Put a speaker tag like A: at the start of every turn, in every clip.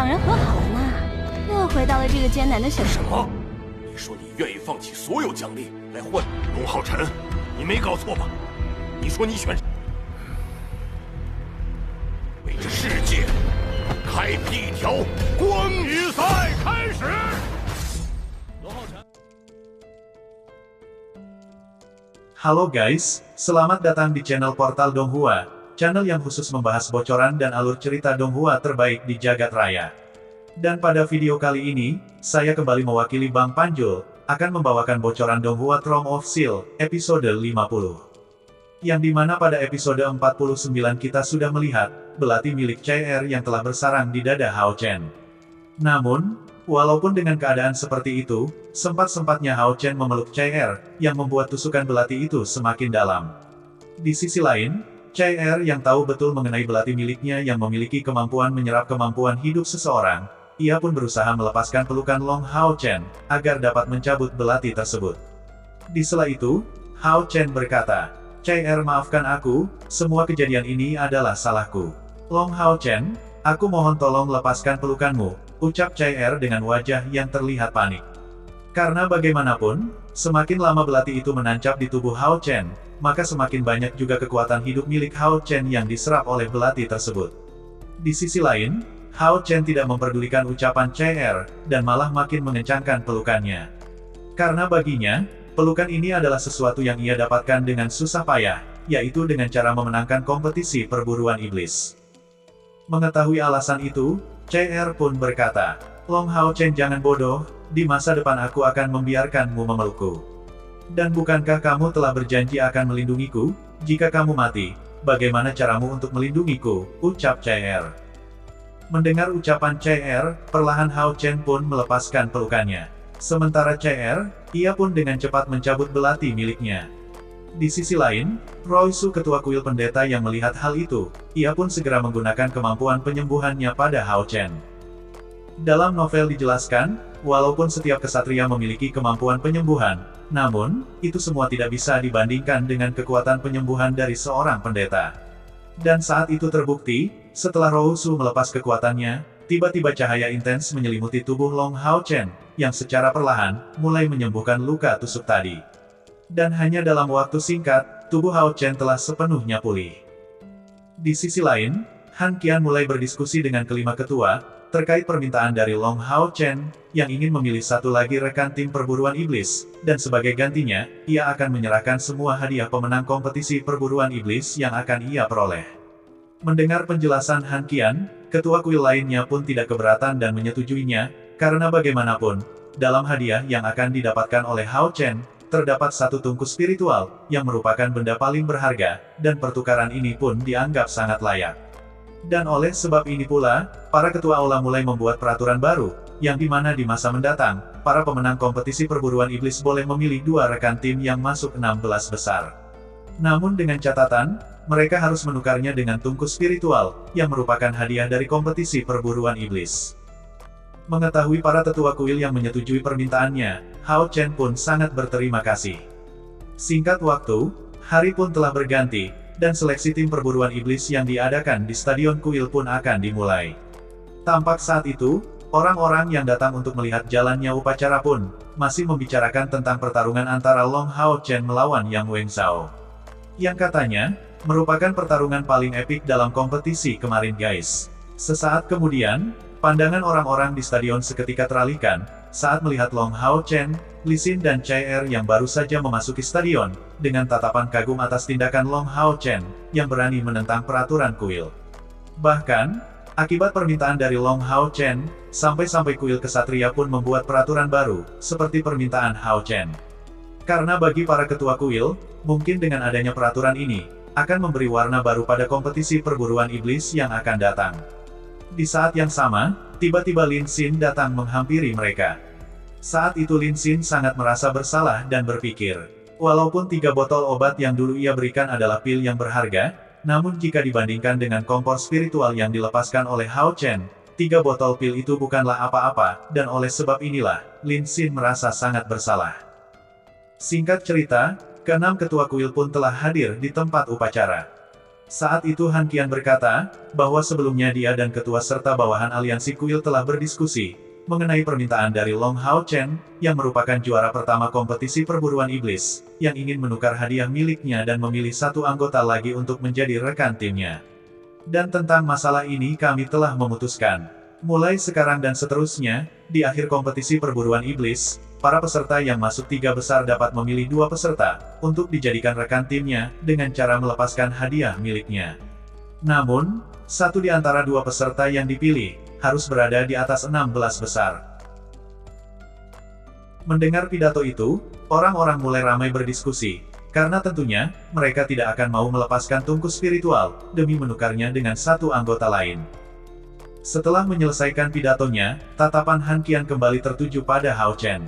A: 两人和好了呢，又回到了这个艰难的审
B: 什么？你说你愿意放弃所有奖励来换龙浩辰？你没搞错吧？你说你选为这世界开辟一条光与赛开始。龙浩辰。
C: Halo guys, selamat datang di channel Portal Donghua, channel yang khusus membahas bocoran dan alur cerita Donghua terbaik di jagat raya. Dan pada video kali ini, saya kembali mewakili Bang Panjul, akan membawakan bocoran Donghua Throne of Steel, episode 50. Yang dimana pada episode 49 kita sudah melihat, belati milik CR yang telah bersarang di dada Hao Chen. Namun, walaupun dengan keadaan seperti itu, sempat-sempatnya Hao Chen memeluk CR, yang membuat tusukan belati itu semakin dalam. Di sisi lain, CR yang tahu betul mengenai belati miliknya yang memiliki kemampuan menyerap kemampuan hidup seseorang, ia pun berusaha melepaskan pelukan Long Hao Chen, agar dapat mencabut belati tersebut. Di sela itu, Hao Chen berkata, "CR maafkan aku, semua kejadian ini adalah salahku. Long Hao Chen, aku mohon tolong lepaskan pelukanmu," ucap CR dengan wajah yang terlihat panik. Karena bagaimanapun, semakin lama belati itu menancap di tubuh Hao Chen, maka semakin banyak juga kekuatan hidup milik Hao Chen yang diserap oleh belati tersebut. Di sisi lain, Hao Chen tidak memperdulikan ucapan CR, dan malah makin mengencangkan pelukannya. Karena baginya, pelukan ini adalah sesuatu yang ia dapatkan dengan susah payah, yaitu dengan cara memenangkan kompetisi perburuan iblis. Mengetahui alasan itu, CR pun berkata, "Long Hao Chen jangan bodoh, di masa depan aku akan membiarkanmu memelukku. Dan bukankah kamu telah berjanji akan melindungiku? Jika kamu mati, bagaimana caramu untuk melindungiku?" ucap CR. Mendengar ucapan CR, perlahan Hao Chen pun melepaskan pelukannya. Sementara CR, ia pun dengan cepat mencabut belati miliknya. Di sisi lain, Roysu ketua kuil pendeta yang melihat hal itu, ia pun segera menggunakan kemampuan penyembuhannya pada Hao Chen. Dalam novel dijelaskan, walaupun setiap kesatria memiliki kemampuan penyembuhan, namun, itu semua tidak bisa dibandingkan dengan kekuatan penyembuhan dari seorang pendeta. Dan saat itu terbukti, setelah Roysu melepas kekuatannya, tiba-tiba cahaya intens menyelimuti tubuh Long Hao Chen, yang secara perlahan, mulai menyembuhkan luka tusuk tadi. Dan hanya dalam waktu singkat, tubuh Hao Chen telah sepenuhnya pulih. Di sisi lain, Han Qian mulai berdiskusi dengan kelima ketua, terkait permintaan dari Long Hao Chen, yang ingin memilih satu lagi rekan tim perburuan iblis, dan sebagai gantinya, ia akan menyerahkan semua hadiah pemenang kompetisi perburuan iblis yang akan ia peroleh. Mendengar penjelasan Han Qian, ketua kuil lainnya pun tidak keberatan dan menyetujuinya, karena bagaimanapun, dalam hadiah yang akan didapatkan oleh Hao Chen, terdapat satu tungku spiritual, yang merupakan benda paling berharga, dan pertukaran ini pun dianggap sangat layak. Dan oleh sebab ini pula, para ketua aula mulai membuat peraturan baru, yang dimana di masa mendatang, para pemenang kompetisi perburuan iblis boleh memilih dua rekan tim yang masuk 16 besar. Namun dengan catatan, mereka harus menukarnya dengan tungku spiritual, yang merupakan hadiah dari kompetisi perburuan iblis. Mengetahui para tetua kuil yang menyetujui permintaannya, Hao Chen pun sangat berterima kasih. Singkat waktu, hari pun telah berganti, dan seleksi tim perburuan iblis yang diadakan di stadion kuil pun akan dimulai. Tampak saat itu, orang-orang yang datang untuk melihat jalannya upacara pun, masih membicarakan tentang pertarungan antara Long Hao Chen melawan Yang Wengzhao. Yang katanya, merupakan pertarungan paling epik dalam kompetisi kemarin guys. Sesaat kemudian, pandangan orang-orang di stadion seketika teralihkan, saat melihat Long Hao Chen, Li Xin dan CR yang baru saja memasuki stadion, dengan tatapan kagum atas tindakan Long Hao Chen, yang berani menentang peraturan kuil. Bahkan, akibat permintaan dari Long Hao Chen, sampai-sampai kuil kesatria pun membuat peraturan baru, seperti permintaan Hao Chen. Karena bagi para ketua kuil, mungkin dengan adanya peraturan ini, akan memberi warna baru pada kompetisi perburuan iblis yang akan datang. Di saat yang sama, tiba-tiba Lin Xin datang menghampiri mereka. Saat itu Lin Xin sangat merasa bersalah dan berpikir, walaupun 3 botol obat yang dulu ia berikan adalah pil yang berharga, namun jika dibandingkan dengan kompor spiritual yang dilepaskan oleh Hao Chen, 3 botol pil itu bukanlah apa-apa, dan oleh sebab inilah, Lin Xin merasa sangat bersalah. Singkat cerita, ke-6 ketua kuil pun telah hadir di tempat upacara. Saat itu Han Qian berkata, bahwa sebelumnya dia dan ketua serta bawahan aliansi kuil telah berdiskusi, mengenai permintaan dari Long Hao Chen, yang merupakan juara pertama kompetisi perburuan iblis, yang ingin menukar hadiah miliknya dan memilih satu anggota lagi untuk menjadi rekan timnya. Dan tentang masalah ini kami telah memutuskan. Mulai sekarang dan seterusnya, di akhir kompetisi perburuan iblis, para peserta yang masuk 3 besar dapat memilih 2 peserta, untuk dijadikan rekan timnya, dengan cara melepaskan hadiah miliknya. Namun, satu di antara 2 peserta yang dipilih, harus berada di atas 16 besar. Mendengar pidato itu, orang-orang mulai ramai berdiskusi, karena tentunya, mereka tidak akan mau melepaskan tungku spiritual, demi menukarnya dengan satu anggota lain. Setelah menyelesaikan pidatonya, tatapan Han Qian kembali tertuju pada Hao Chen.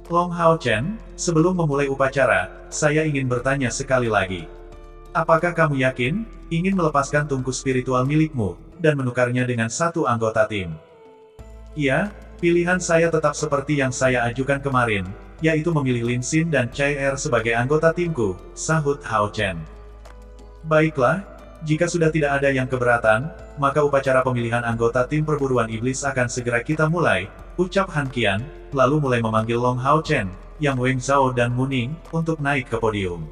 C: Long Hao Chen, sebelum memulai upacara, saya ingin bertanya sekali lagi. Apakah kamu yakin, ingin melepaskan tungku spiritual milikmu, dan menukarnya dengan satu anggota tim? Iya, pilihan saya tetap seperti yang saya ajukan kemarin, yaitu memilih Lin Xin dan Chai Er sebagai anggota timku, sahut Hao Chen. Baiklah, jika sudah tidak ada yang keberatan, maka upacara pemilihan anggota tim perburuan iblis akan segera kita mulai, ucap Han Qian, lalu mulai memanggil Long Hao Chen, Yang Wengzhou dan Mu Ning, untuk naik ke podium.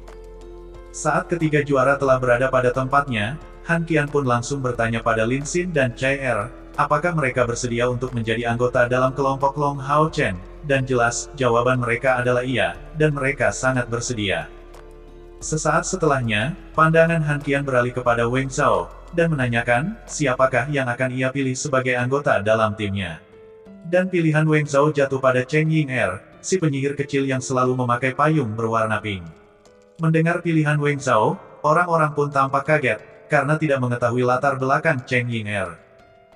C: Saat ketiga juara telah berada pada tempatnya, Han Qian pun langsung bertanya pada Lin Xin dan Chai Er, apakah mereka bersedia untuk menjadi anggota dalam kelompok Long Hao Chen, dan jelas, jawaban mereka adalah iya, dan mereka sangat bersedia. Sesaat setelahnya, pandangan Han Qian beralih kepada Wengzhou, dan menanyakan, siapakah yang akan ia pilih sebagai anggota dalam timnya. Dan pilihan Wengzhou jatuh pada Cheng Ying-er, si penyihir kecil yang selalu memakai payung berwarna pink. Mendengar pilihan Wengzhou, orang-orang pun tampak kaget, karena tidak mengetahui latar belakang Cheng Ying-er.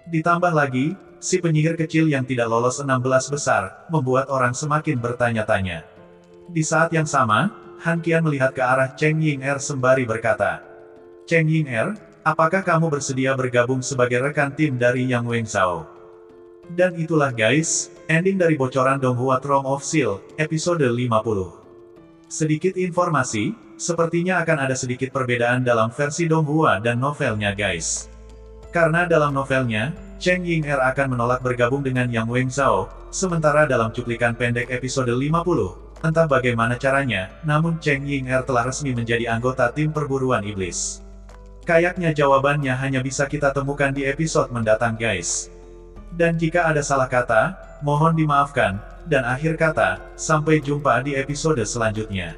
C: Ditambah lagi, si penyihir kecil yang tidak lolos 16 besar, membuat orang semakin bertanya-tanya. Di saat yang sama, Han Qian melihat ke arah Cheng Ying-er sembari berkata, Cheng Ying-er, apakah kamu bersedia bergabung sebagai rekan tim dari Yang Wengzhou? Dan itulah guys, ending dari bocoran Donghua Throne of Steel, episode 50. Sedikit informasi, sepertinya akan ada sedikit perbedaan dalam versi Donghua dan novelnya guys. Karena dalam novelnya, Cheng Ying-er akan menolak bergabung dengan Yang Wengzhou, sementara dalam cuplikan pendek episode 50, entah bagaimana caranya, namun Cheng Ying-er telah resmi menjadi anggota tim perburuan iblis. Kayaknya jawabannya hanya bisa kita temukan di episode mendatang guys. Dan jika ada salah kata, mohon dimaafkan, dan akhir kata, sampai jumpa di episode selanjutnya.